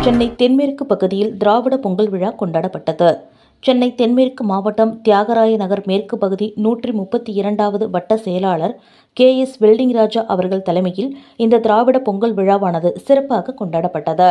சென்னை தென்மேற்கு பகுதியில் திராவிட பொங்கல் விழா கொண்டாடப்பட்டது. சென்னை தென்மேற்கு மாவட்டம் தியாகராய நகர் மேற்கு பகுதி 132வது வட்ட செயலாளர் KS வெல்டிங்ராஜா அவர்கள் தலைமையில் இந்த திராவிட பொங்கல் விழாவானது சிறப்பாக கொண்டாடப்பட்டது.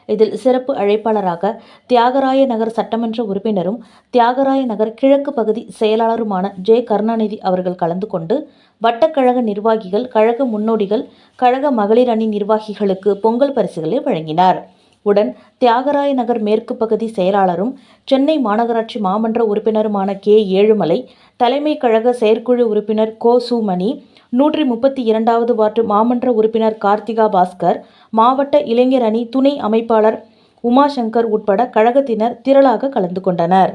இதில் சிறப்பு அழைப்பாளராக தியாகராய நகர் சட்டமன்ற உறுப்பினரும் தியாகராய நகர் கிழக்கு பகுதி செயலாளருமான J. கருணாநிதி அவர்கள் கலந்து கொண்டு வட்டக்கழக நிர்வாகிகள், கழக முன்னோடிகள், கழக மகளிர் அணி நிர்வாகிகளுக்கு பொங்கல் பரிசுகளை வழங்கினார். உடன் தியாகராய நகர் மேற்கு பகுதி செயலாளரும் சென்னை மாநகராட்சி மாமன்ற உறுப்பினருமான K. ஏழுமலை, தலைமை கழக செயற்குழு உறுப்பினர் கோ. சு. மணி, 132வது வார்டு மாமன்ற உறுப்பினர் கார்த்திகா பாஸ்கர், மாவட்ட இளைஞர் அணி துணை அமைப்பாளர் உமாசங்கர் உட்பட கழகத்தினர் திரளாக கலந்து கொண்டனர்.